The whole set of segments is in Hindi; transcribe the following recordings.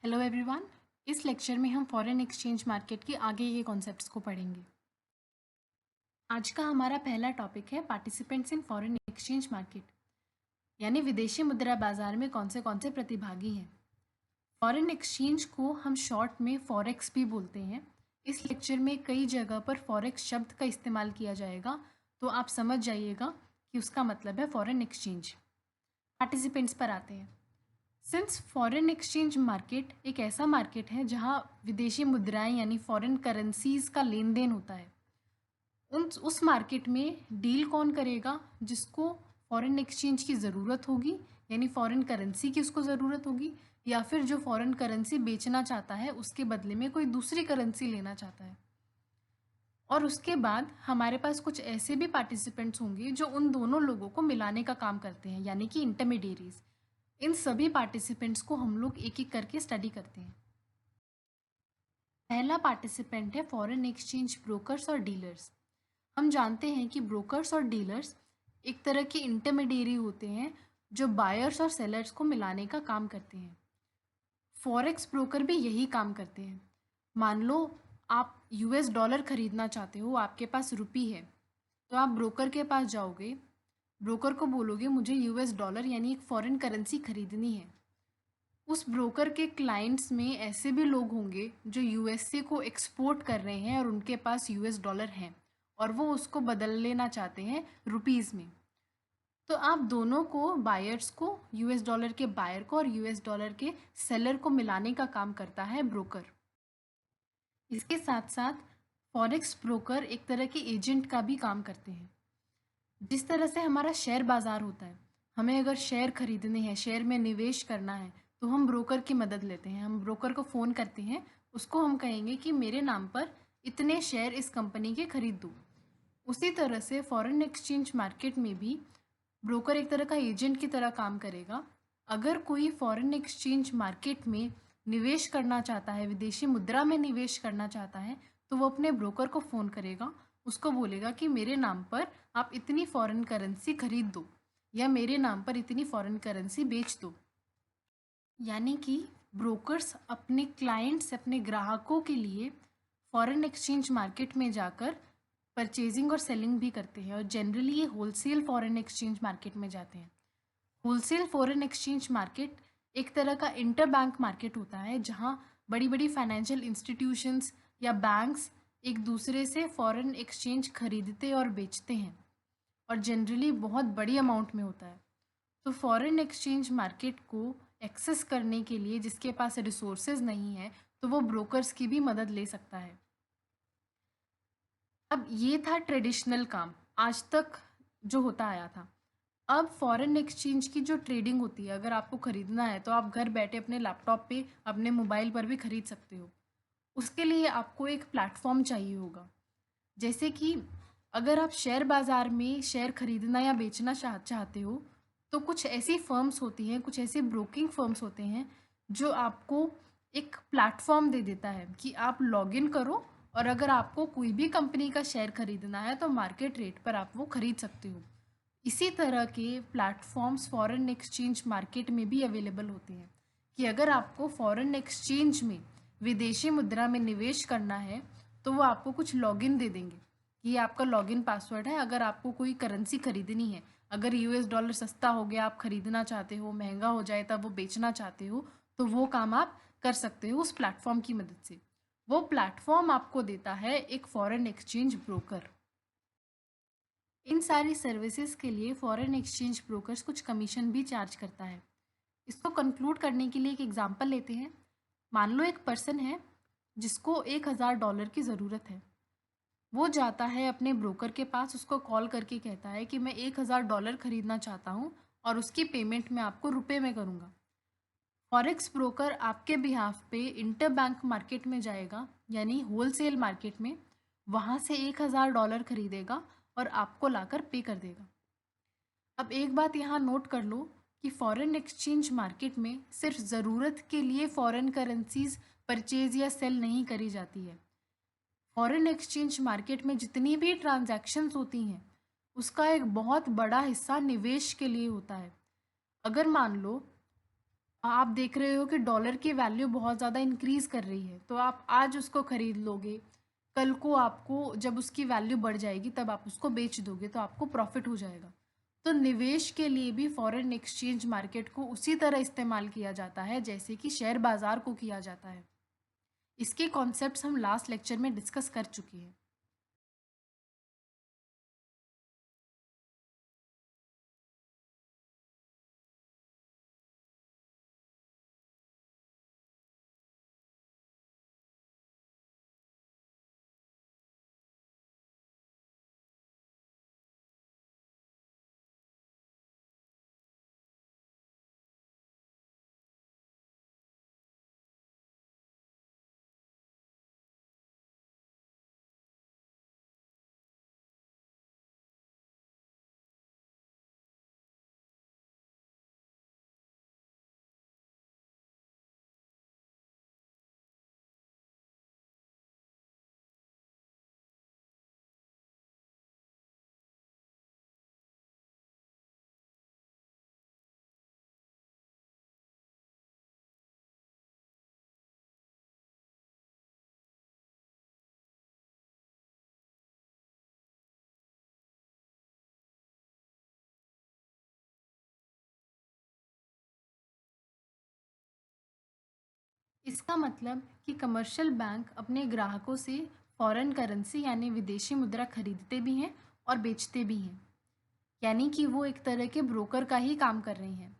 Hello everyone. इस लेक्चर में हम फॉरेन एक्सचेंज मार्केट के आगे के कॉन्सेप्ट्स को पढ़ेंगे। आज का हमारा पहला टॉपिक है participants in foreign exchange market, यानी विदेशी मुद्रा बाजार में कौन से प्रतिभागी हैं। फॉरेन एक्सचेंज को हम शॉर्ट में फॉरेक्स भी बोलते हैं। इस लेक्चर में कई जगह पर फॉरेक्स शब्द का इस्तेमाल किया जाएगा, तो आप समझ जाइएगा कि उसका मतलब है फॉरेन एक्सचेंज। पार्टिसिपेंट्स पर आते हैं। सिंस फॉरेन एक्सचेंज मार्केट एक ऐसा मार्केट है जहां विदेशी मुद्राएं यानी फॉरेन करेंसीज का लेन देन होता है, उस मार्केट में डील कौन करेगा? जिसको फॉरेन एक्सचेंज की ज़रूरत होगी, यानी फॉरेन करेंसी की उसको ज़रूरत होगी, या फिर जो फॉरेन करेंसी बेचना चाहता है उसके बदले में कोई दूसरी करेंसी लेना चाहता है। और उसके बाद हमारे पास कुछ ऐसे भी पार्टिसिपेंट्स होंगे जो उन दोनों लोगों को मिलाने का काम करते हैं, यानी कि इंटरमीडिएरीज। इन सभी पार्टिसिपेंट्स को हम लोग एक एक करके स्टडी करते हैं। पहला पार्टिसिपेंट है फॉरेन एक्सचेंज ब्रोकर्स और डीलर्स। हम जानते हैं कि ब्रोकर्स और डीलर्स एक तरह के इंटरमीडिएरी होते हैं जो बायर्स और सेलर्स को मिलाने का काम करते हैं। फॉरेक्स ब्रोकर भी यही काम करते हैं। मान लो आप यूएस डॉलर खरीदना चाहते हो, आपके पास रुपी है, तो आप ब्रोकर के पास जाओगे, ब्रोकर को बोलोगे मुझे यूएस डॉलर यानी एक फॉरेन करेंसी खरीदनी है। उस ब्रोकर के क्लाइंट्स में ऐसे भी लोग होंगे जो यूएसए को एक्सपोर्ट कर रहे हैं और उनके पास यूएस डॉलर हैं और वो उसको बदल लेना चाहते हैं रुपीज़ में। तो आप दोनों को, बायर्स को, यूएस डॉलर के बायर को और यूएस डॉलर के सेलर को मिलाने का काम करता है ब्रोकर। इसके साथ साथ फॉरेक्स ब्रोकर एक तरह के एजेंट का भी काम करते हैं। जिस तरह से हमारा शेयर बाज़ार होता है, हमें अगर शेयर खरीदने हैं, शेयर में निवेश करना है, तो हम ब्रोकर की मदद लेते हैं। हम ब्रोकर को फ़ोन करते हैं, उसको हम कहेंगे कि मेरे नाम पर इतने शेयर इस कंपनी के खरीद दो। उसी तरह से फॉरेन एक्सचेंज मार्केट में भी ब्रोकर एक तरह का एजेंट की तरह काम करेगा। अगर कोई फॉरेन एक्सचेंज मार्केट में निवेश करना चाहता है, विदेशी मुद्रा में निवेश करना चाहता है, तो वो अपने ब्रोकर को फ़ोन करेगा, उसको बोलेगा कि मेरे नाम पर आप इतनी फॉरेन करेंसी खरीद दो या मेरे नाम पर इतनी फॉरेन करेंसी बेच दो। यानी कि ब्रोकर्स अपने क्लाइंट्स, अपने ग्राहकों के लिए फॉरेन एक्सचेंज मार्केट में जाकर परचेजिंग और सेलिंग भी करते हैं, और जनरली ये होलसेल फॉरेन एक्सचेंज मार्केट में जाते हैं। होलसेल फॉरेन एक्सचेंज मार्केट एक तरह का इंटर बैंक मार्केट होता है जहां बड़ी बड़ी फाइनेंशियल इंस्टीट्यूशंस या बैंक्स एक दूसरे से फॉरेन एक्सचेंज खरीदते और बेचते हैं, और जनरली बहुत बड़ी अमाउंट में होता है। तो फॉरेन एक्सचेंज मार्केट को एक्सेस करने के लिए जिसके पास रिसोर्सेज नहीं है, तो वो ब्रोकर्स की भी मदद ले सकता है। अब ये था ट्रेडिशनल काम, आज तक जो होता आया था। अब फॉरेन एक्सचेंज की जो ट्रेडिंग होती है, अगर आपको ख़रीदना है तो आप घर बैठे अपने लैपटॉप पे, अपने मोबाइल पर भी ख़रीद सकते हो। उसके लिए आपको एक प्लेटफॉर्म चाहिए होगा। जैसे कि अगर आप शेयर बाज़ार में शेयर खरीदना या बेचना चाहते हो, तो कुछ ऐसी फर्म्स होती हैं, कुछ ऐसे ब्रोकिंग फर्म्स होते हैं जो आपको एक प्लेटफॉर्म दे देता है कि आप लॉगिन करो, और अगर आपको कोई भी कंपनी का शेयर खरीदना है तो मार्केट रेट पर आप वो खरीद सकते हो। इसी तरह के प्लेटफॉर्म्स फॉरेन एक्सचेंज मार्केट में भी अवेलेबल होते हैं कि अगर आपको फॉरेन एक्सचेंज में, विदेशी मुद्रा में निवेश करना है, तो वो आपको कुछ लॉगिन दे देंगे कि ये आपका लॉगिन पासवर्ड है। अगर आपको कोई करेंसी खरीदनी है, अगर यूएस डॉलर सस्ता हो गया, आप खरीदना चाहते हो, महंगा हो जाए तब वो बेचना चाहते हो, तो वो काम आप कर सकते हो उस प्लेटफॉर्म की मदद से। वो प्लेटफॉर्म आपको देता है एक फॉरेन एक्सचेंज ब्रोकर। इन सारी सर्विसेज के लिए फॉरेन एक्सचेंज ब्रोकर्स कुछ कमीशन भी चार्ज करता है। इसको कंक्लूड करने के लिए एक एग्जांपल लेते हैं। मान लो एक पर्सन है जिसको $1000 की ज़रूरत है। वो जाता है अपने ब्रोकर के पास, उसको कॉल करके कहता है कि मैं $1000 खरीदना चाहता हूँ और उसकी पेमेंट मैं आपको रुपए में करूँगा। फॉरेक्स ब्रोकर आपके बिहाफ पे इंटर बैंक मार्केट में जाएगा, यानी होलसेल मार्केट में, वहाँ से $1000 खरीदेगा और आपको लाकर पे कर देगा। अब एक बात यहाँ नोट कर लो कि फॉरेन एक्सचेंज मार्केट में सिर्फ ज़रूरत के लिए फॉरेन करेंसीज परचेज या सेल नहीं करी जाती है। फॉरेन एक्सचेंज मार्केट में जितनी भी ट्रांजैक्शंस होती हैं, उसका एक बहुत बड़ा हिस्सा निवेश के लिए होता है। अगर मान लो आप देख रहे हो कि डॉलर की वैल्यू बहुत ज़्यादा इंक्रीज़ कर रही है, तो आप आज उसको ख़रीद लोगे, कल को आपको जब उसकी वैल्यू बढ़ जाएगी तब आप उसको बेच दोगे तो आपको प्रॉफ़िट हो जाएगा। तो निवेश के लिए भी फ़ॉरेन एक्सचेंज मार्केट को उसी तरह इस्तेमाल किया जाता है जैसे कि शेयर बाज़ार को किया जाता है। इसके कॉन्सेप्ट्स हम लास्ट लेक्चर में डिस्कस कर चुके हैं। इसका मतलब कि कमर्शियल बैंक अपने ग्राहकों से फॉरेन करेंसी यानी विदेशी मुद्रा खरीदते भी हैं और बेचते भी हैं, यानी कि वो एक तरह के ब्रोकर का ही काम कर रहे हैं।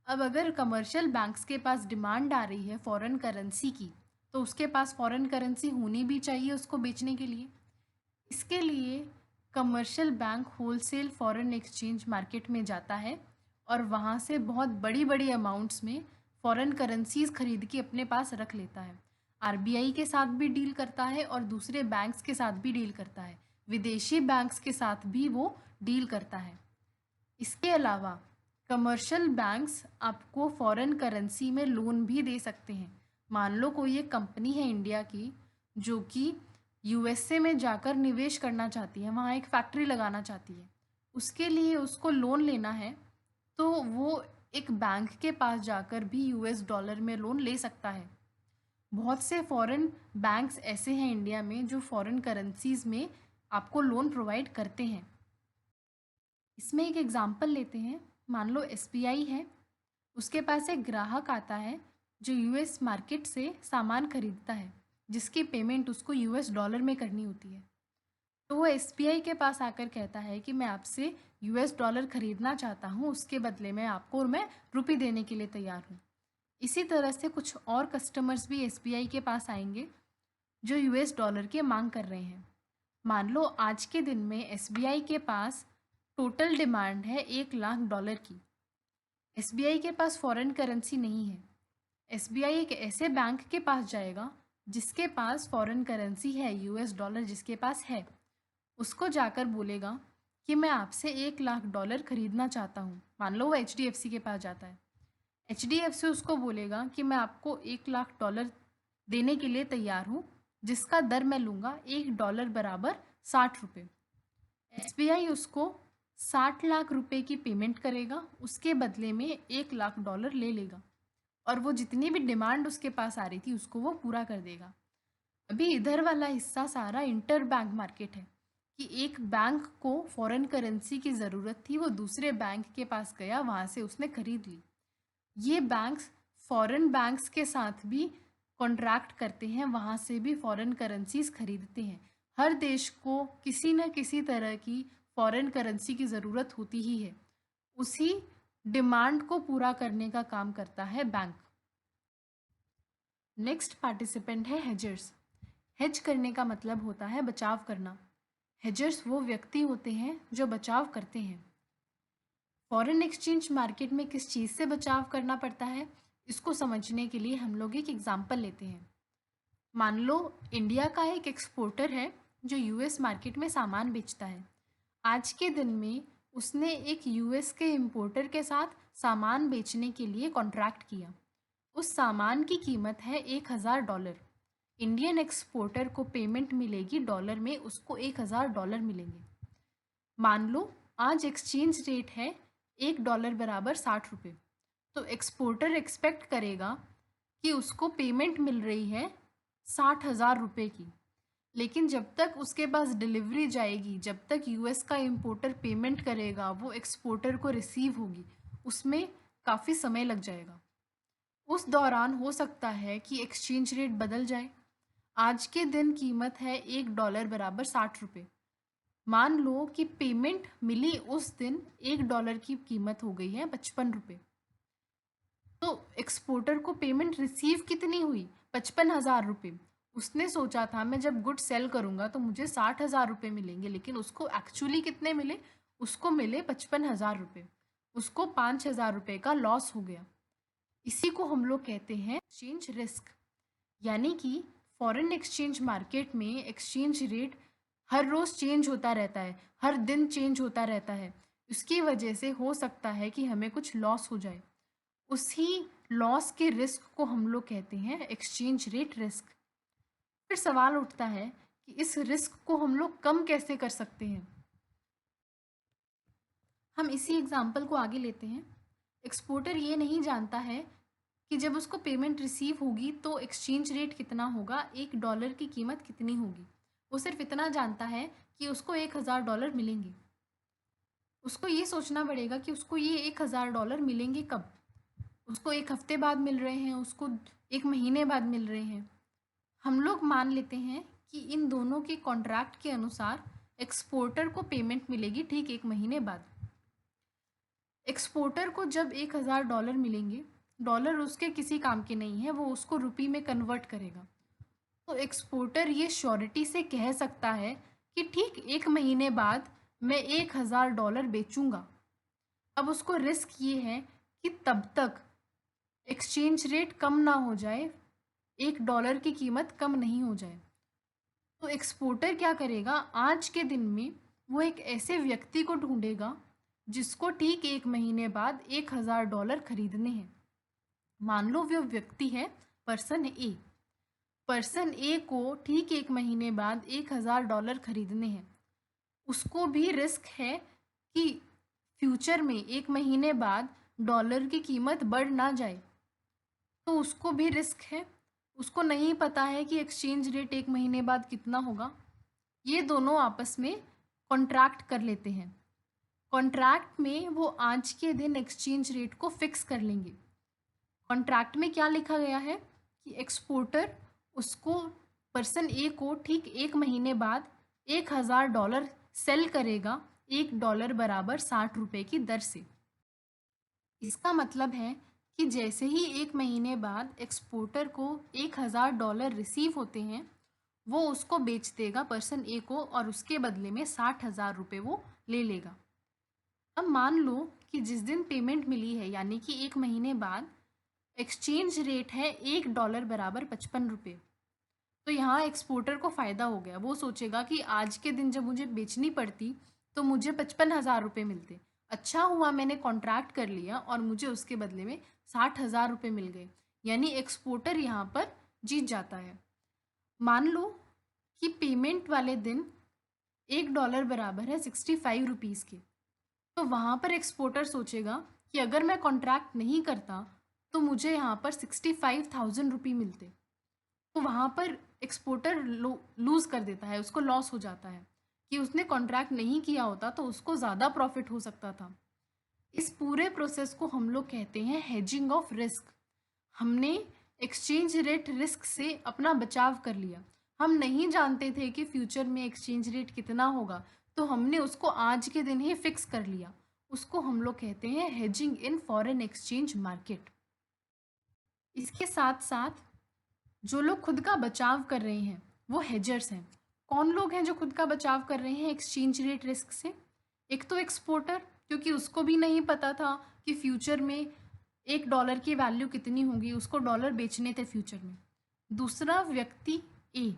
अब अगर कमर्शियल बैंक्स के पास डिमांड आ रही है फॉरेन करेंसी की, तो उसके पास फॉरेन करेंसी होनी भी चाहिए उसको बेचने के लिए। इसके लिए commercial bank wholesale foreign exchange market में जाता है और वहाँ से बहुत बड़ी बड़ी अमाउंट्स में फॉरेन करेंसीज खरीद के अपने पास रख लेता है। आरबीआई के साथ भी डील करता है और दूसरे बैंक्स के साथ भी डील करता है, विदेशी बैंक्स के साथ भी वो डील करता है। इसके अलावा कमर्शियल बैंक्स आपको फॉरेन करेंसी में लोन भी दे सकते हैं। मान लो कोई एक कंपनी है इंडिया की जो कि यूएसए में जाकर निवेश करना चाहती है, वहाँ एक फैक्ट्री लगाना चाहती है, उसके लिए उसको लोन लेना है, तो वो एक बैंक के पास जाकर भी यूएस डॉलर में लोन ले सकता है। बहुत से फॉरेन बैंक्स ऐसे हैं इंडिया में जो फॉरेन करेंसीज में आपको लोन प्रोवाइड करते हैं। इसमें एक एग्जांपल लेते हैं। मान लो एसबीआई है, उसके पास एक ग्राहक आता है जो यूएस मार्केट से सामान खरीदता है, जिसकी पेमेंट उसको यूएस डॉलर में करनी होती है। तो वो एसबीआई के पास आकर कहता है कि मैं आपसे यूएस डॉलर खरीदना चाहता हूँ, उसके बदले में आपको और मैं रुपये देने के लिए तैयार हूँ। इसी तरह से कुछ और कस्टमर्स भी एसबीआई के पास आएंगे जो यूएस डॉलर की मांग कर रहे हैं। मान लो आज के दिन में एसबीआई के पास टोटल डिमांड है $1,00,000 की। एसबीआई के पास फॉरेन करेंसी नहीं है। एसबीआई एक ऐसे बैंक के पास जाएगा जिसके पास फॉरेन करेंसी है, यूएस डॉलर जिसके पास है। उसको जाकर बोलेगा कि मैं आपसे $1,00,000 खरीदना चाहता हूँ। मान लो वो एचडीएफसी के पास जाता है, एचडीएफसी उसको बोलेगा कि मैं आपको $1,00,000 देने के लिए तैयार हूँ, जिसका दर मैं लूँगा $1 बराबर 60 रुपये। एसबीआई उसको 60 लाख रुपए की पेमेंट करेगा, उसके बदले में $1,00,000 ले लेगा और वो जितनी भी डिमांड उसके पास आ रही थी उसको वो पूरा कर देगा। अभी इधर वाला हिस्सा सारा इंटर बैंक मार्केट है कि एक बैंक को फॉरेन करेंसी की ज़रूरत थी, वो दूसरे बैंक के पास गया, वहाँ से उसने खरीद ली। ये बैंक्स फॉरेन बैंक्स के साथ भी कॉन्ट्रैक्ट करते हैं, वहाँ से भी फॉरेन करेंसीज खरीदते हैं। हर देश को किसी न किसी तरह की फॉरेन करेंसी की ज़रूरत होती ही है, उसी डिमांड को पूरा करने का काम करता है बैंक। नेक्स्ट पार्टिसिपेंट है हेजर्स। हेज करने का मतलब होता है बचाव करना। हेजर्स वो व्यक्ति होते हैं जो बचाव करते हैं। फॉरेन एक्सचेंज मार्केट में किस चीज़ से बचाव करना पड़ता है, इसको समझने के लिए हम लोग एक एग्जाम्पल लेते हैं। मान लो इंडिया का एक एक्सपोर्टर है जो यूएस मार्केट में सामान बेचता है। आज के दिन में उसने एक यूएस के इंपोर्टर के साथ सामान बेचने के लिए कॉन्ट्रैक्ट किया। उस सामान की कीमत है $1,000। इंडियन एक्सपोर्टर को पेमेंट मिलेगी डॉलर में, उसको $1,000 मिलेंगे। मान लो आज एक्सचेंज रेट है $1 बराबर 60 रुपये। तो एक्सपोर्टर एक्सपेक्ट करेगा कि उसको पेमेंट मिल रही है 60,000 रुपये की, लेकिन जब तक उसके पास डिलीवरी जाएगी, जब तक यूएस का इम्पोर्टर पेमेंट करेगा, वो एक्सपोर्टर को रिसीव होगी, उसमें काफ़ी समय लग जाएगा। उस दौरान हो सकता है कि एक्सचेंज रेट बदल जाए। आज के दिन कीमत है $1 बराबर 60 रुपये। मान लो कि पेमेंट मिली उस दिन $1 की कीमत हो गई है 55 रुपये। तो एक्सपोर्टर को पेमेंट रिसीव कितनी हुई? 55,000 रुपये। उसने सोचा था मैं जब गुड सेल करूँगा तो मुझे 60,000 रुपये मिलेंगे, लेकिन उसको एक्चुअली कितने मिले? उसको मिले 55,000 रुपये। उसको 5,000 रुपये का लॉस हो गया। इसी को हम लोग कहते हैं एक्सचेंज रिस्क। यानी कि फॉरेन एक्सचेंज मार्केट में एक्सचेंज रेट हर रोज़ चेंज होता रहता है, हर दिन चेंज होता रहता है। उसकी वजह से हो सकता है कि हमें कुछ लॉस हो जाए। उसी लॉस के रिस्क को हम लोग कहते हैं एक्सचेंज रेट रिस्क। फिर सवाल उठता है कि इस रिस्क को हम लोग कम कैसे कर सकते हैं। हम इसी एग्जाम्पल को आगे लेते हैं। एक्सपोर्टर ये नहीं जानता है कि जब उसको पेमेंट रिसीव होगी तो एक्सचेंज रेट कितना होगा, $1 की कीमत कितनी होगी। वो सिर्फ इतना जानता है कि उसको $1,000 मिलेंगे। उसको ये सोचना पड़ेगा कि उसको ये $1,000 मिलेंगे कब। उसको एक हफ्ते बाद मिल रहे हैं, उसको एक महीने बाद मिल रहे हैं। हम लोग मान लेते हैं कि इन दोनों के कॉन्ट्रैक्ट के अनुसार एक्सपोर्टर को पेमेंट मिलेगी ठीक एक महीने बाद। एक्सपोर्टर को जब $1,000 मिलेंगे, डॉलर उसके किसी काम के नहीं है, वो उसको रुपये में कन्वर्ट करेगा। तो एक्सपोर्टर ये श्योरिटी से कह सकता है कि ठीक एक महीने बाद मैं $1,000 बेचूंगा। अब उसको रिस्क ये है कि तब तक एक्सचेंज रेट कम ना हो जाए, $1 की कीमत कम नहीं हो जाए। तो एक्सपोर्टर क्या करेगा, आज के दिन में वो एक ऐसे व्यक्ति को ढूंढेगा जिसको ठीक एक महीने बाद $1,000 खरीदने हैं। मान लो वो व्यक्ति है पर्सन ए। पर्सन ए को ठीक एक महीने बाद $1,000 खरीदने हैं। उसको भी रिस्क है कि फ्यूचर में एक महीने बाद डॉलर की कीमत बढ़ ना जाए, तो उसको भी रिस्क है। उसको नहीं पता है कि एक्सचेंज रेट एक महीने बाद कितना होगा। ये दोनों आपस में कॉन्ट्रैक्ट कर लेते हैं। कॉन्ट्रैक्ट में वो आज के दिन एक्सचेंज रेट को फिक्स कर लेंगे। कॉन्ट्रैक्ट में क्या लिखा गया है कि एक्सपोर्टर उसको पर्सन ए को ठीक एक महीने बाद $1,000 सेल करेगा, $1 बराबर 60 रुपये की दर से। इसका मतलब है कि जैसे ही एक महीने बाद एक्सपोर्टर को $1,000 रिसीव होते हैं, वो उसको बेच देगा पर्सन ए को और उसके बदले में 60,000 रुपये वो ले लेगा। अब मान लो कि जिस दिन पेमेंट मिली है, यानी कि एक महीने बाद, एक्सचेंज रेट है $1 बराबर 55 रुपये। तो यहाँ एक्सपोर्टर को फ़ायदा हो गया। वो सोचेगा कि आज के दिन जब मुझे बेचनी पड़ती तो मुझे 55,000 रुपये मिलते। अच्छा हुआ मैंने कॉन्ट्रैक्ट कर लिया और मुझे उसके बदले में 60,000 रुपये मिल गए। यानी एक्सपोर्टर यहाँ पर जीत जाता है। मान लो कि पेमेंट वाले दिन $1 बराबर है 65 रुपीज़ के। तो वहाँ पर एक्सपोर्टर सोचेगा कि अगर मैं कॉन्ट्रैक्ट नहीं करता तो मुझे यहाँ पर 65,000 रुपये मिलते। तो वहाँ पर एक्सपोर्टर लूज़ कर देता है, उसको लॉस हो जाता है कि उसने कॉन्ट्रैक्ट नहीं किया होता तो उसको ज़्यादा प्रॉफिट हो सकता था। इस पूरे प्रोसेस को हम लोग कहते हैं हेजिंग ऑफ रिस्क। हमने एक्सचेंज रेट रिस्क से अपना बचाव कर लिया। हम नहीं जानते थे कि फ्यूचर में एक्सचेंज रेट कितना होगा, तो हमने उसको आज के दिन ही फिक्स कर लिया। उसको हम लोग कहते हैं hedging in foreign exchange market. इसके साथ साथ जो लोग खुद का बचाव कर रहे हैं वो हेजर्स हैं। कौन लोग हैं जो खुद का बचाव कर रहे हैं एक्सचेंज रेट रिस्क से? एक तो एक्सपोर्टर, क्योंकि उसको भी नहीं पता था कि फ्यूचर में $1 की वैल्यू कितनी होगी, उसको डॉलर बेचने थे फ्यूचर में। दूसरा व्यक्ति ए,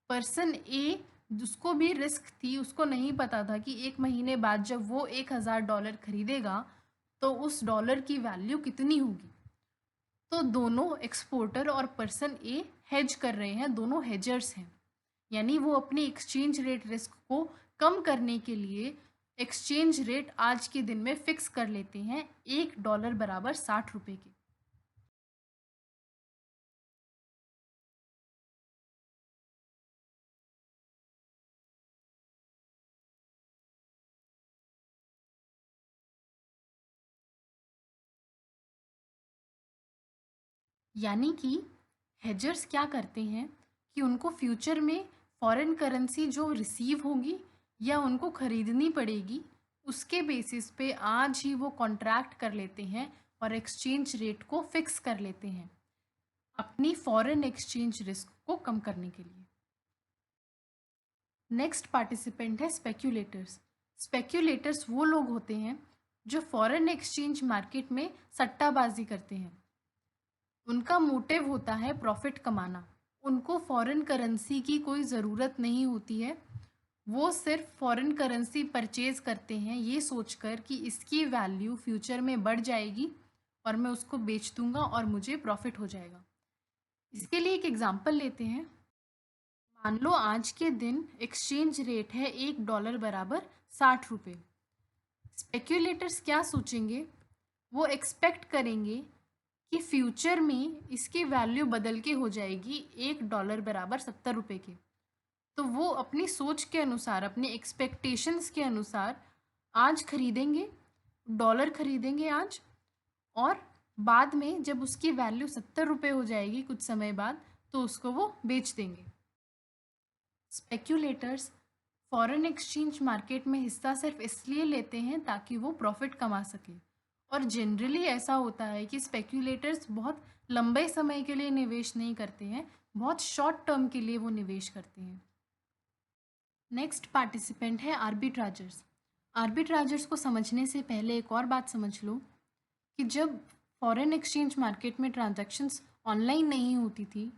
पर्सन ए, जिसको भी रिस्क थी, उसको नहीं पता था कि एक महीने बाद जब वो $1,000 खरीदेगा तो उस डॉलर की वैल्यू कितनी होगी। तो दोनों एक्सपोर्टर और पर्सन ए हेज कर रहे हैं, दोनों हेजर्स हैं। यानी वो अपनी एक्सचेंज रेट रिस्क को कम करने के लिए एक्सचेंज रेट आज के दिन में फिक्स कर लेते हैं $1 बराबर 60 रुपये के। यानी कि हेजर्स क्या करते हैं कि उनको फ्यूचर में फॉरेन करेंसी जो रिसीव होगी या उनको खरीदनी पड़ेगी, उसके बेसिस पे आज ही वो कॉन्ट्रैक्ट कर लेते हैं और एक्सचेंज रेट को फिक्स कर लेते हैं अपनी फॉरेन एक्सचेंज रिस्क को कम करने के लिए। नेक्स्ट पार्टिसिपेंट है स्पेक्यूलेटर्स। स्पेक्यूलेटर्स वो लोग होते हैं जो फॉरेन एक्सचेंज मार्केट में सट्टाबाजी करते हैं। उनका मोटिव होता है प्रॉफिट कमाना। उनको फॉरेन करेंसी की कोई ज़रूरत नहीं होती है। वो सिर्फ फॉरेन करेंसी परचेज करते हैं ये सोचकर कि इसकी वैल्यू फ्यूचर में बढ़ जाएगी और मैं उसको बेच दूंगा और मुझे प्रॉफिट हो जाएगा। इसके लिए एक एग्जांपल लेते हैं। मान लो आज के दिन एक्सचेंज रेट है $1 बराबर 60 रुपये। स्पेक्यूलेटर्स क्या सोचेंगे, वो एक्सपेक्ट करेंगे कि फ्यूचर में इसकी वैल्यू बदल के हो जाएगी $1 बराबर 70 रुपये के। तो वो अपनी सोच के अनुसार, अपने एक्सपेक्टेशंस के अनुसार आज खरीदेंगे, डॉलर खरीदेंगे आज, और बाद में जब उसकी वैल्यू 70 रुपये हो जाएगी कुछ समय बाद, तो उसको वो बेच देंगे। स्पेक्यूलेटर्स फॉरेन एक्सचेंज मार्केट में हिस्सा सिर्फ इसलिए लेते हैं ताकि वो प्रॉफिट कमा सके, और जनरली ऐसा होता है कि स्पेक्यूलेटर्स बहुत लंबे समय के लिए निवेश नहीं करते हैं, बहुत शॉर्ट टर्म के लिए वो निवेश करते हैं। नेक्स्ट पार्टिसिपेंट है आर्बिट्राजर्स। आर्बिट्राजर्स को समझने से पहले एक और बात समझ लो कि जब फॉरेन एक्सचेंज मार्केट में ट्रांजैक्शंस ऑनलाइन नहीं होती थी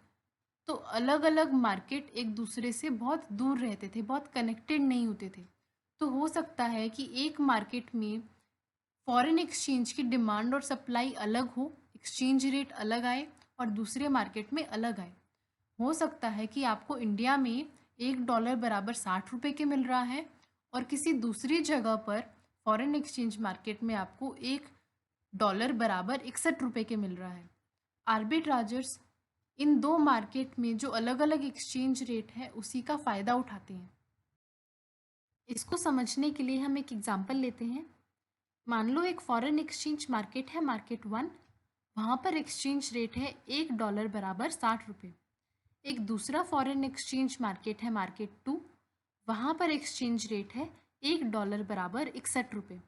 तो अलग अलग मार्केट एक दूसरे से बहुत दूर रहते थे, बहुत कनेक्टेड नहीं होते थे। तो हो सकता है कि एक मार्केट में फॉरेन एक्सचेंज की डिमांड और सप्लाई अलग हो, एक्सचेंज रेट अलग आए, और दूसरे मार्केट में अलग आए। हो सकता है कि आपको इंडिया में $1 बराबर 60 रुपये के मिल रहा है और किसी दूसरी जगह पर फॉरेन एक्सचेंज मार्केट में आपको $1 बराबर 61 रुपये के मिल रहा है। आर्बिट्राजर्स इन दो मार्केट में जो अलग अलग एक्सचेंज रेट है उसी का फ़ायदा उठाते हैं। इसको समझने के लिए हम एक एग्जांपल लेते हैं। मान लो एक फॉरेन एक्सचेंज मार्केट है, मार्केट 1, वहाँ पर एक्सचेंज रेट है $1 बराबर 60 रुपये। एक दूसरा फॉरेन एक्सचेंज मार्केट है, मार्केट 2, वहाँ पर एक्सचेंज रेट है $1 बराबर 61 रुपये।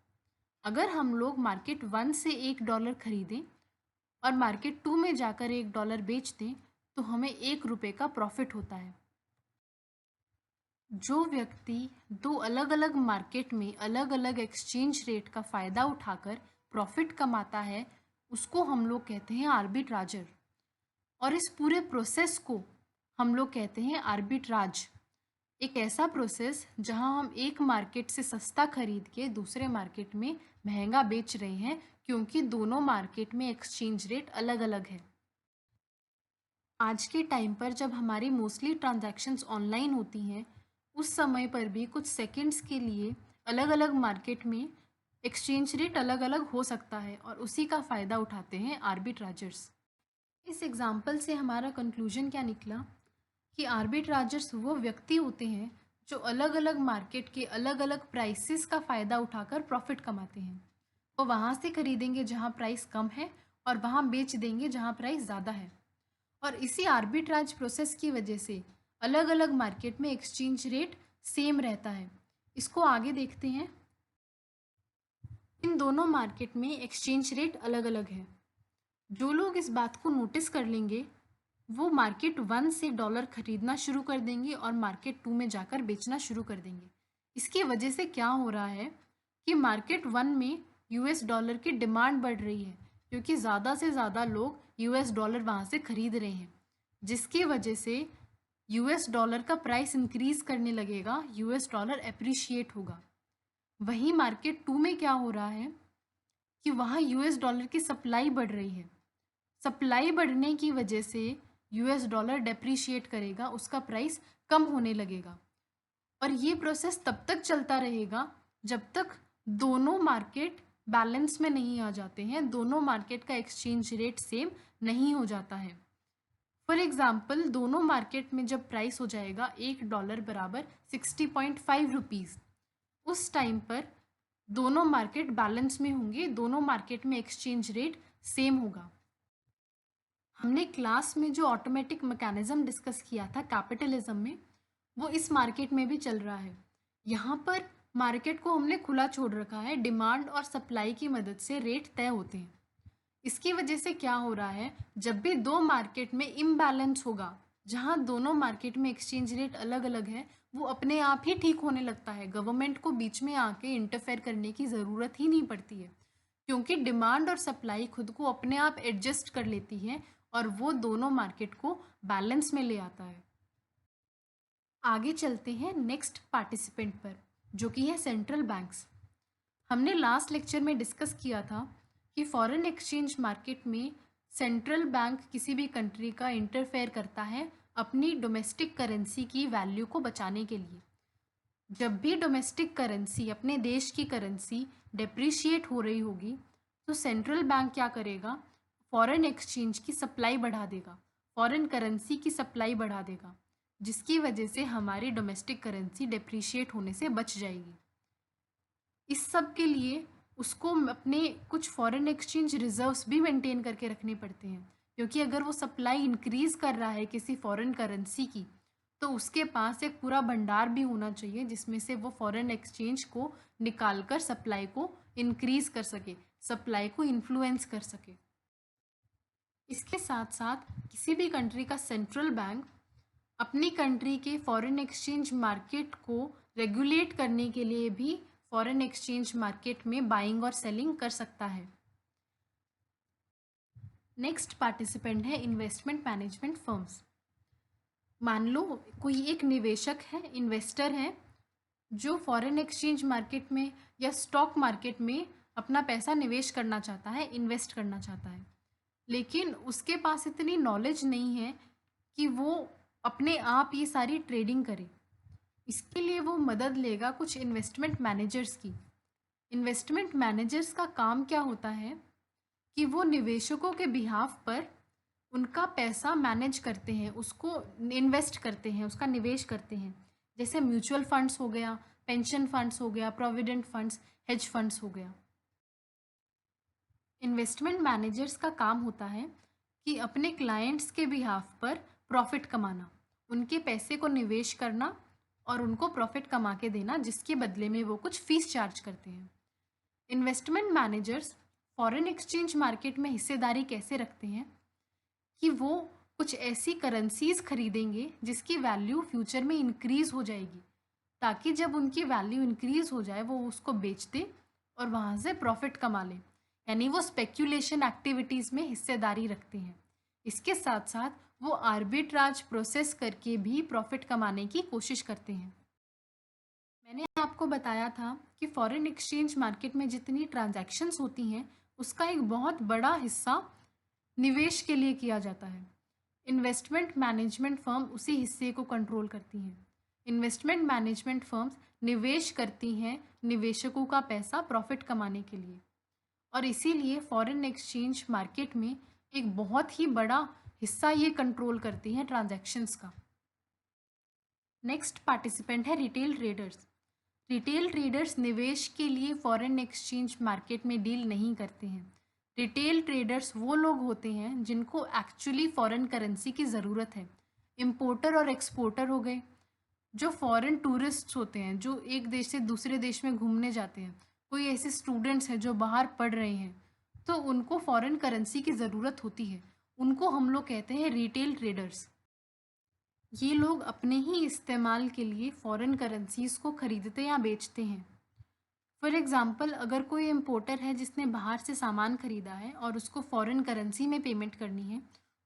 अगर हम लोग मार्केट 1 से $1 खरीदें और मार्केट 2 में जाकर $1 बेच दें तो हमें $1 का प्रॉफिट होता है। जो व्यक्ति दो अलग अलग मार्केट में अलग अलग एक्सचेंज रेट का फ़ायदा उठाकर प्रॉफिट कमाता है उसको हम लोग कहते हैं आर्बिट्राजर, और इस पूरे प्रोसेस को हम लोग कहते हैं आर्बिट्राज। एक ऐसा प्रोसेस जहां हम एक मार्केट से सस्ता खरीद के दूसरे मार्केट में महंगा बेच रहे हैं क्योंकि दोनों मार्केट में एक्सचेंज रेट अलग अलग है। आज के टाइम पर जब हमारी मोस्टली ट्रांजैक्शंस ऑनलाइन होती हैं, उस समय पर भी कुछ सेकंड्स के लिए अलग अलग मार्केट में एक्सचेंज रेट अलग अलग हो सकता है और उसी का फ़ायदा उठाते हैं आर्बिट्राजर्स। इस एग्जाम्पल से हमारा कंक्लूजन क्या निकला कि आर्बिट्राजर्स वो व्यक्ति होते हैं जो अलग अलग मार्केट के अलग अलग प्राइसेस का फ़ायदा उठाकर प्रॉफिट कमाते हैं। वो वहाँ से खरीदेंगे जहाँ प्राइस कम है और वहाँ बेच देंगे जहाँ प्राइस ज़्यादा है, और इसी आर्बिट्राज प्रोसेस की वजह से अलग अलग मार्केट में एक्सचेंज रेट सेम रहता है। इसको आगे देखते हैं। इन दोनों मार्केट में एक्सचेंज रेट अलग अलग है। जो लोग इस बात को नोटिस कर लेंगे वो मार्केट 1 से डॉलर खरीदना शुरू कर देंगे और मार्केट 2 में जाकर बेचना शुरू कर देंगे। इसकी वजह से क्या हो रहा है कि मार्केट 1 में US डॉलर की डिमांड बढ़ रही है क्योंकि ज़्यादा से ज़्यादा लोग US डॉलर वहाँ से खरीद रहे हैं, जिसकी वजह से US डॉलर का प्राइस इंक्रीज़ करने लगेगा, US डॉलर एप्रिशिएट होगा। वहीं मार्केट 2 में क्या हो रहा है कि वहाँ US डॉलर की सप्लाई बढ़ रही है। सप्लाई बढ़ने की वजह से US डॉलर डेप्रिशिएट करेगा, उसका प्राइस कम होने लगेगा, और ये प्रोसेस तब तक चलता रहेगा जब तक दोनों मार्केट बैलेंस में नहीं आ जाते हैं, दोनों मार्केट का एक्सचेंज रेट सेम नहीं हो जाता है। फॉर एग्ज़ाम्पल, दोनों मार्केट में जब प्राइस हो जाएगा $1 बराबर 60.5 रुपीज़, उस टाइम पर दोनों मार्केट बैलेंस में होंगे, दोनों मार्केट में एक्सचेंज रेट सेम होगा। हमने क्लास में जो ऑटोमेटिक मैकेनिज्म डिस्कस किया था कैपिटलिज्म में, वो इस मार्केट में भी चल रहा है। यहाँ पर मार्केट को हमने खुला छोड़ रखा है, डिमांड और सप्लाई की मदद से रेट तय होते हैं। इसकी वजह से क्या हो रहा है, जब भी दो मार्केट में इम्बैलेंस होगा, जहाँ दोनों मार्केट में एक्सचेंज रेट अलग अलग है, वो अपने आप ही ठीक होने लगता है। गवर्नमेंट को बीच में आके इंटरफेयर करने की ज़रूरत ही नहीं पड़ती है, क्योंकि डिमांड और सप्लाई खुद को अपने आप एडजस्ट कर लेती है और वो दोनों मार्केट को बैलेंस में ले आता है। आगे चलते हैं नेक्स्ट पार्टिसिपेंट पर, जो कि है सेंट्रल बैंक्स। हमने लास्ट लेक्चर में डिस्कस किया था कि फॉरेन एक्सचेंज मार्केट में सेंट्रल बैंक किसी भी कंट्री का इंटरफेयर करता है अपनी डोमेस्टिक करेंसी की वैल्यू को बचाने के लिए। जब भी डोमेस्टिक करेंसी, अपने देश की करेंसी डेप्रिशिएट हो रही होगी, तो सेंट्रल बैंक क्या करेगा, फॉरेन एक्सचेंज की सप्लाई बढ़ा देगा, फॉरेन करेंसी की सप्लाई बढ़ा देगा, जिसकी वजह से हमारी डोमेस्टिक करेंसी डेप्रिशिएट होने से बच जाएगी। इस सब के लिए उसको अपने कुछ फॉरेन एक्सचेंज रिजर्व्स भी मेंटेन करके रखने पड़ते हैं, क्योंकि अगर वो सप्लाई इंक्रीज़ कर रहा है किसी फॉरेन करेंसी की, तो उसके पास एक पूरा भंडार भी होना चाहिए जिसमें से वो फॉरेन एक्सचेंज को निकाल कर सप्लाई को इंक्रीज़ कर सके, सप्लाई को इन्फ्लुएंस कर सके। इसके साथ साथ किसी भी कंट्री का सेंट्रल बैंक अपनी कंट्री के फॉरेन एक्सचेंज मार्केट को रेगुलेट करने के लिए भी फॉरेन एक्सचेंज मार्केट में बाइंग और सेलिंग कर सकता है। नेक्स्ट पार्टिसिपेंट है इन्वेस्टमेंट मैनेजमेंट फर्म्स। मान लो कोई एक निवेशक है, इन्वेस्टर है, जो फॉरेन एक्सचेंज मार्केट में या स्टॉक मार्केट में अपना पैसा निवेश करना चाहता है, इन्वेस्ट करना चाहता है, लेकिन उसके पास इतनी नॉलेज नहीं है कि वो अपने आप ये सारी ट्रेडिंग करे। इसके लिए वो मदद लेगा कुछ इन्वेस्टमेंट मैनेजर्स की। इन्वेस्टमेंट मैनेजर्स का काम क्या होता है कि वो निवेशकों के बिहाफ पर उनका पैसा मैनेज करते हैं, उसको इन्वेस्ट करते हैं, उसका निवेश करते हैं। जैसे म्यूचुअल फंड्स हो गया, पेंशन फंड्स हो गया, प्रोविडेंट फंड्स, हेज फंड्स हो गया। इन्वेस्टमेंट मैनेजर्स का काम होता है कि अपने क्लाइंट्स के बिहाफ पर प्रॉफिट कमाना, उनके पैसे को निवेश करना और उनको प्रॉफिट कमा के देना, जिसके बदले में वो कुछ फीस चार्ज करते हैं। Investment managers foreign exchange market में हिस्सेदारी कैसे रखते हैं कि वो कुछ ऐसी करेंसीज खरीदेंगे जिसकी वैल्यू फ्यूचर में इंक्रीज़ हो जाएगी, ताकि जब उनकी वैल्यू इंक्रीज़ हो जाए वो उसको बेच दे और वहाँ से प्रॉफिट कमा ले। यानी वो स्पेक्यूलेशन एक्टिविटीज़ में हिस्सेदारी रखते हैं। इसके साथ साथ वो आर्बिट्राज प्रोसेस करके भी प्रॉफिट कमाने की कोशिश करते हैं। मैंने आपको बताया था कि फॉरेन एक्सचेंज मार्केट में जितनी ट्रांजैक्शंस होती हैं, उसका एक बहुत बड़ा हिस्सा निवेश के लिए किया जाता है। इन्वेस्टमेंट मैनेजमेंट फर्म उसी हिस्से को कंट्रोल करती हैं। इन्वेस्टमेंट मैनेजमेंट फर्म्स निवेश करती हैं निवेशकों का पैसा प्रॉफिट कमाने के लिए, और इसीलिए फॉरेन एक्सचेंज मार्केट में एक बहुत ही बड़ा हिस्सा ये कंट्रोल करती हैं ट्रांजैक्शंस का। नेक्स्ट पार्टिसिपेंट है रिटेल ट्रेडर्स। रिटेल ट्रेडर्स निवेश के लिए फॉरेन एक्सचेंज मार्केट में डील नहीं करते हैं। रिटेल ट्रेडर्स वो लोग होते हैं जिनको एक्चुअली फॉरेन करेंसी की ज़रूरत है। इम्पोर्टर और एक्सपोर्टर हो गए, जो फॉरेन टूरिस्ट्स होते हैं, जो एक देश से दूसरे देश में घूमने जाते हैं, कोई ऐसे स्टूडेंट्स हैं जो बाहर पढ़ रहे हैं, तो उनको फॉरेन करेंसी की ज़रूरत होती है। उनको हम लोग कहते हैं रिटेल ट्रेडर्स। ये लोग अपने ही इस्तेमाल के लिए फ़ॉरेन करेंसीज़ को ख़रीदते या बेचते हैं। फॉर एग्ज़ाम्पल, अगर कोई इम्पोर्टर है जिसने बाहर से सामान ख़रीदा है और उसको फ़ॉरेन करेंसी में पेमेंट करनी है,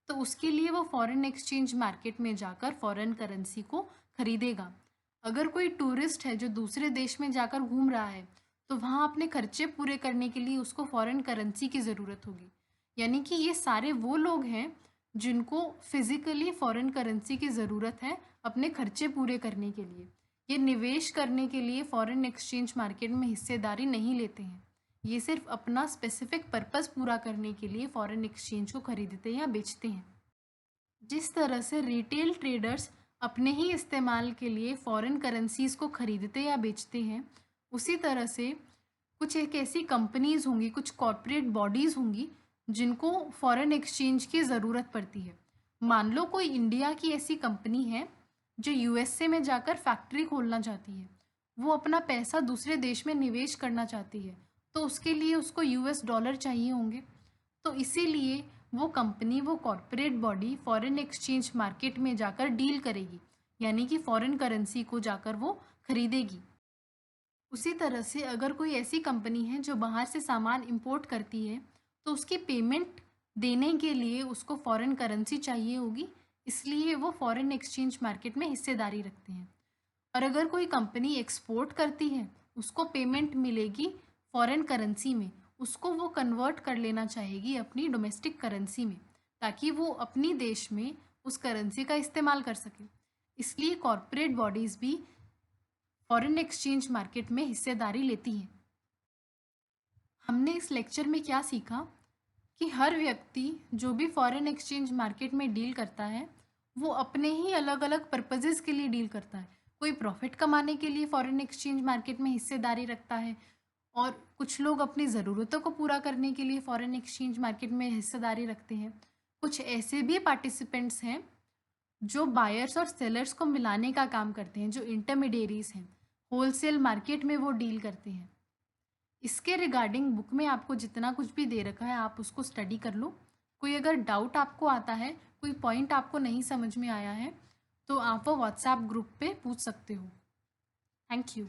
तो उसके लिए वो फ़ॉरेन एक्सचेंज मार्केट में जाकर फ़ॉरेन करेंसी को ख़रीदेगा। अगर कोई टूरिस्ट है जो दूसरे देश में जाकर घूम रहा है, तो वहाँ अपने खर्चे पूरे करने के लिए उसको फ़ॉरेन करेंसी की ज़रूरत होगी। यानी कि ये सारे वो लोग हैं जिनको फ़िज़िकली फ़ॉरेन करेंसी की ज़रूरत है अपने खर्चे पूरे करने के लिए। ये निवेश करने के लिए फॉरेन एक्सचेंज मार्केट में हिस्सेदारी नहीं लेते हैं। ये सिर्फ अपना स्पेसिफिक पर्पस पूरा करने के लिए फॉरेन एक्सचेंज को खरीदते या बेचते हैं। जिस तरह से रिटेल ट्रेडर्स अपने ही इस्तेमाल के लिए फॉरेन करेंसीज को खरीदते या बेचते हैं, उसी तरह से कुछ एक ऐसी कंपनीज होंगी, कुछ कॉरपोरेट बॉडीज़ होंगी जिनको फॉरेन एक्सचेंज की ज़रूरत पड़ती है। मान लो कोई इंडिया की ऐसी कंपनी है जो यूएसए में जाकर फैक्ट्री खोलना चाहती है, वो अपना पैसा दूसरे देश में निवेश करना चाहती है, तो उसके लिए उसको यूएस डॉलर चाहिए होंगे। तो इसीलिए वो कंपनी, वो corporate body foreign exchange market में जाकर डील करेगी, यानी कि फॉरेन करेंसी को जाकर वो खरीदेगी। उसी तरह से अगर कोई ऐसी कंपनी है जो बाहर से सामान इंपोर्ट करती है, तो उसकी पेमेंट देने के लिए उसको फॉरेन करेंसी चाहिए होगी, इसलिए वो फॉरेन एक्सचेंज मार्केट में हिस्सेदारी रखते हैं। और अगर कोई कंपनी एक्सपोर्ट करती है, उसको पेमेंट मिलेगी फॉरेन करेंसी में, उसको वो कन्वर्ट कर लेना चाहेगी अपनी डोमेस्टिक करेंसी में, ताकि वो अपनी देश में उस करेंसी का इस्तेमाल कर सके। इसलिए कॉरपोरेट बॉडीज़ भी फॉरेन एक्सचेंज मार्केट में हिस्सेदारी लेती हैं। हमने इस लेक्चर में क्या सीखा कि हर व्यक्ति जो भी फॉरेन एक्सचेंज मार्केट में डील करता है, वो अपने ही अलग अलग पर्पजेज़ के लिए डील करता है। कोई प्रॉफिट कमाने के लिए फॉरेन एक्सचेंज मार्केट में हिस्सेदारी रखता है, और कुछ लोग अपनी ज़रूरतों को पूरा करने के लिए फॉरेन एक्सचेंज मार्केट में हिस्सेदारी रखते हैं। कुछ ऐसे भी पार्टिसिपेंट्स हैं जो बायर्स और सेलर्स को मिलाने का काम करते हैं, जो इंटरमीडियरीज हैं, होलसेल मार्केट में वो डील करते हैं। इसके रिगार्डिंग बुक में आपको जितना कुछ भी दे रखा है, आप उसको स्टडी कर लो। कोई अगर डाउट आपको आता है, कोई पॉइंट आपको नहीं समझ में आया है, तो आप वो व्हाट्सएप ग्रुप पे पूछ सकते हो। Thank you.